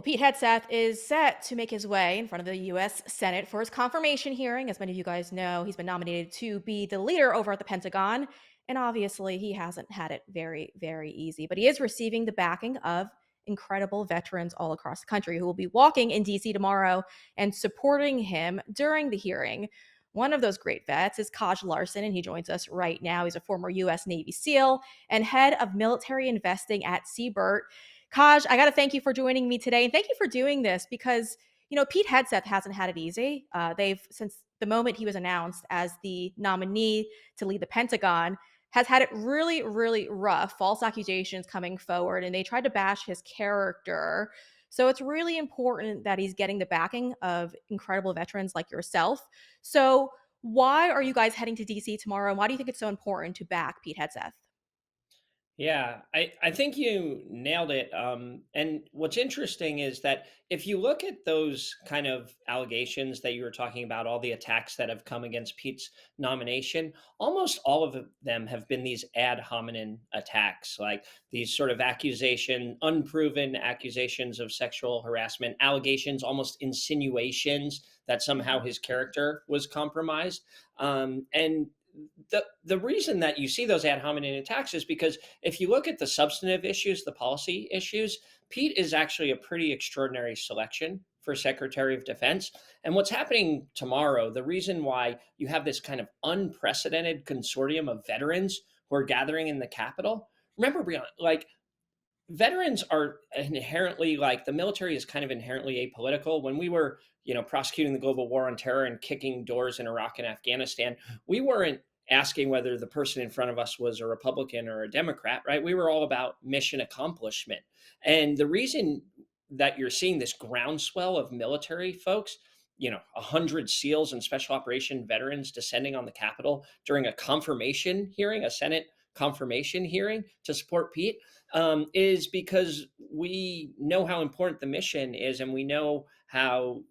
Well, Pete Hegseth is set to make his way in front of the U.S. Senate for his confirmation hearing. As many of you guys know, he's been nominated to be the leader over at the Pentagon. And obviously, he hasn't had it very, very easy. But he is receiving the backing of incredible veterans all across the country who will be walking in D.C. tomorrow and supporting him during the hearing. One of those great vets is Kaj Larson, and he joins us right now. He's a former U.S. Navy SEAL and head of military investing at Seabird. Kaj, I got to thank you for joining me today, and thank you for doing this because Pete Hegseth hasn't had it easy. They've since the moment he was announced as the nominee to lead the Pentagon has had it really, really rough. False accusations coming forward, and they tried to bash his character. So it's really important that he's getting the backing of incredible veterans like yourself. So why are you guys heading to DC tomorrow? And why do you think it's so important to back Pete Hegseth? Yeah, I think you nailed it. And what's interesting is that if you look at those kind of allegations that you were talking about, all the attacks that have come against Pete's nomination, almost all of them have been these ad hominem attacks, like these sort of unproven accusations of sexual harassment, allegations, almost insinuations that somehow Mhm. his character was compromised. And the reason that you see those ad hominem attacks is because if you look at the substantive issues, the policy issues, Pete is actually a pretty extraordinary selection for Secretary of Defense. And what's happening tomorrow, the reason why you have this kind of unprecedented consortium of veterans who are gathering in the Capitol. Remember, Brianna, like veterans are inherently like the military is kind of inherently apolitical. When we were, prosecuting the global war on terror and kicking doors in Iraq and Afghanistan, we weren't asking whether the person in front of us was a Republican or a Democrat, right? We were all about mission accomplishment. And the reason that you're seeing this groundswell of military folks, 100 SEALs and special operation veterans descending on the Capitol during a confirmation hearing, a Senate confirmation hearing to support Pete, is because we know how important the mission is, and we know how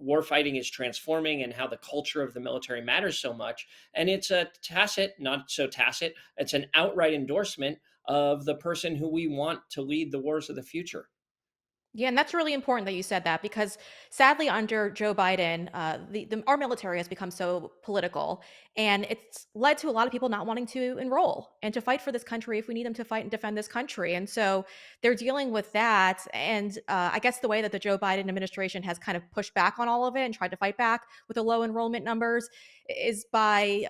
warfighting is transforming and how the culture of the military matters so much. And it's a tacit, not so tacit, it's an outright endorsement of the person who we want to lead the wars of the future. Yeah, and that's really important that you said that because sadly, under Joe Biden, our military has become so political, and it's led to a lot of people not wanting to enroll and to fight for this country if we need them to fight and defend this country. And so they're dealing with that. And I guess the way that the Joe Biden administration has kind of pushed back on all of it and tried to fight back with the low enrollment numbers is by,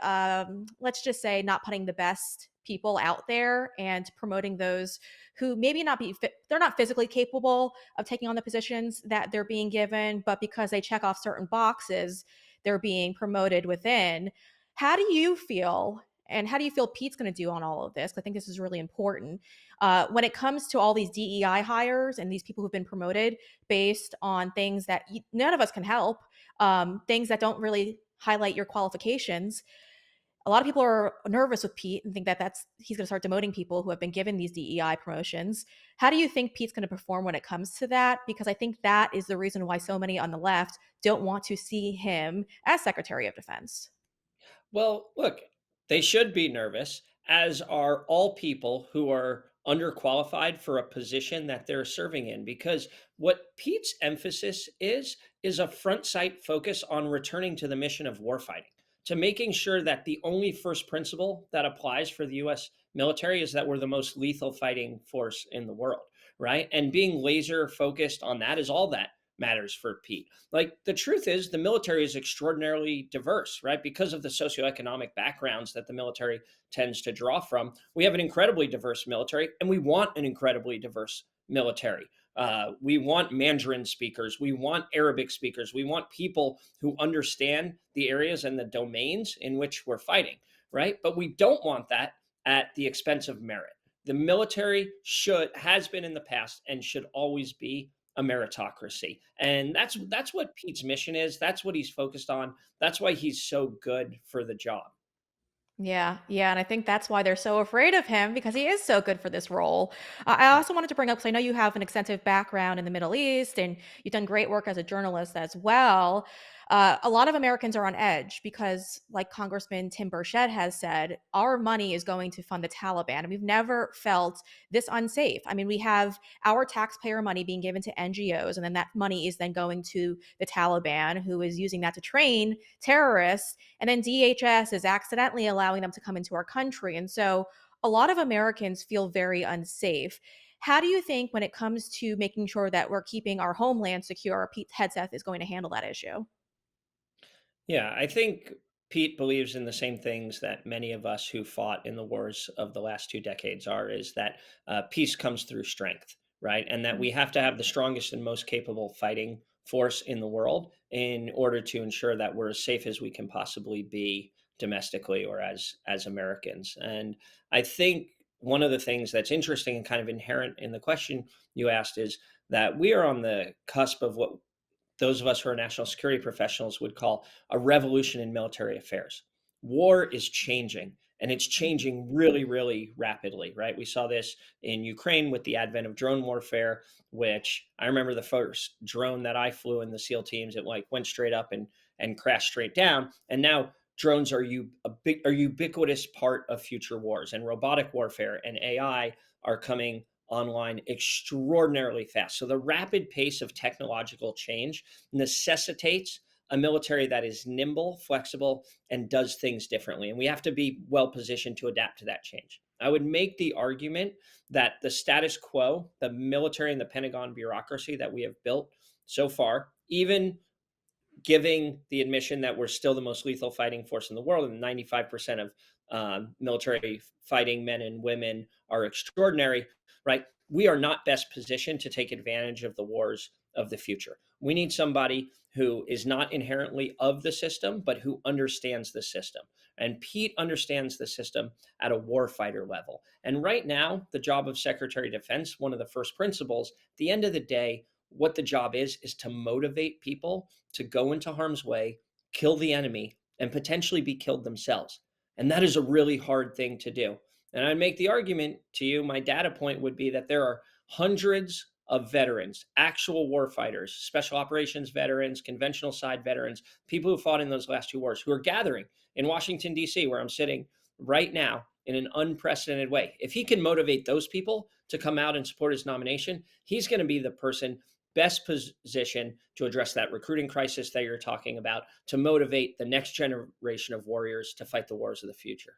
let's just say, not putting the best people out there and promoting those who maybe not be fit, they're not physically capable of taking on the positions that they're being given, but because they check off certain boxes, they're being promoted within. How do you feel? And how do you feel Pete's going to do on all of this? I think this is really important. When it comes to all these DEI hires and these people who've been promoted based on things that none of us can help, things that don't really highlight your qualifications, a lot of people are nervous with Pete and think that he's going to start demoting people who have been given these DEI promotions. How do you think Pete's going to perform when it comes to that? Because I think that is the reason why so many on the left don't want to see him as Secretary of Defense. Well, look, they should be nervous, as are all people who are underqualified for a position that they're serving in. Because what Pete's emphasis is a front sight focus on returning to the mission of warfighting, to making sure that the only first principle that applies for the US military is that we're the most lethal fighting force in the world, right? And being laser focused on that is all that matters for Pete. Like the truth is, the military is extraordinarily diverse, right? Because of the socioeconomic backgrounds that the military tends to draw from. We have an incredibly diverse military, and we want an incredibly diverse military. We want Mandarin speakers. We want Arabic speakers. We want people who understand the areas and the domains in which we're fighting, right? But we don't want that at the expense of merit. The military has been in the past and should always be a meritocracy. And that's what Pete's mission is. That's what he's focused on. That's why he's so good for the job. Yeah, yeah, and I think that's why they're so afraid of him because he is so good for this role. I also wanted to bring up because I know you have an extensive background in the Middle East and you've done great work as a journalist as well. A lot of Americans are on edge because, like Congressman Tim Burchett has said, our money is going to fund the Taliban. And we've never felt this unsafe. I mean, we have our taxpayer money being given to NGOs, and then that money is then going to the Taliban, who is using that to train terrorists. And then DHS is accidentally allowing them to come into our country. And so a lot of Americans feel very unsafe. How do you think, when it comes to making sure that we're keeping our homeland secure, Pete Hegseth is going to handle that issue? Yeah, I think Pete believes in the same things that many of us who fought in the wars of the last 2 decades are, is that peace comes through strength, right? And that we have to have the strongest and most capable fighting force in the world in order to ensure that we're as safe as we can possibly be domestically or as Americans. And I think one of the things that's interesting and kind of inherent in the question you asked is that we are on the cusp of what those of us who are national security professionals would call a revolution in military affairs. War is changing, and it's changing really, really rapidly, right? We saw this in Ukraine with the advent of drone warfare, which I remember the first drone that I flew in the SEAL teams, it like went straight up and crashed straight down. And now drones are a ubiquitous part of future wars, and robotic warfare and AI are coming online extraordinarily fast. So the rapid pace of technological change necessitates a military that is nimble, flexible, and does things differently. And we have to be well positioned to adapt to that change. I would make the argument that the status quo, the military and the Pentagon bureaucracy that we have built so far, even giving the admission that we're still the most lethal fighting force in the world, and 95% of military fighting men and women are extraordinary, right? We are not best positioned to take advantage of the wars of the future. We need somebody who is not inherently of the system, but who understands the system. And Pete understands the system at a warfighter level. And right now, the job of Secretary of Defense, one of the first principles, at the end of the day, what the job is to motivate people to go into harm's way, kill the enemy, and potentially be killed themselves. And that is a really hard thing to do. And I'd make the argument to you, my data point would be that there are hundreds of veterans, actual war fighters, special operations veterans, conventional side veterans, people who fought in those last two wars, who are gathering in Washington, D.C., where I'm sitting right now in an unprecedented way. If he can motivate those people to come out and support his nomination, he's going to be the person best position to address that recruiting crisis that you're talking about, to motivate the next generation of warriors to fight the wars of the future.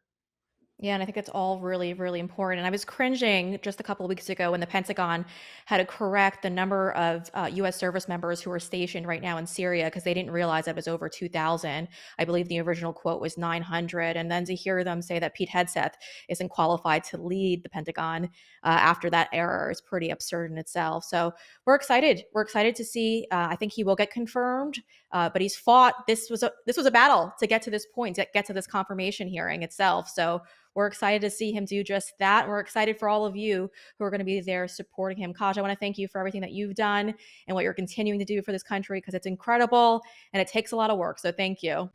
Yeah, and I think it's all really, really important. And I was cringing just a couple of weeks ago when the Pentagon had to correct the number of U.S. service members who are stationed right now in Syria because they didn't realize it was over 2,000. I believe the original quote was 900. And then to hear them say that Pete Hegseth isn't qualified to lead the Pentagon after that error is pretty absurd in itself. So we're excited. We're excited to see. I think he will get confirmed, but he's fought. This was a battle to get to this point, to get to this confirmation hearing itself. So we're excited to see him do just that. We're excited for all of you who are going to be there supporting him. Kaj, I want to thank you for everything that you've done and what you're continuing to do for this country, because it's incredible and it takes a lot of work. So thank you.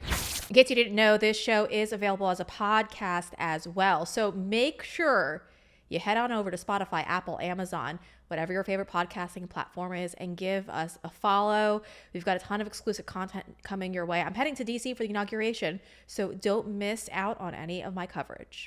In case you didn't know, this show is available as a podcast as well. So make sure you head on over to Spotify, Apple, Amazon, whatever your favorite podcasting platform is, and give us a follow. We've got a ton of exclusive content coming your way. I'm heading to DC for the inauguration, so don't miss out on any of my coverage.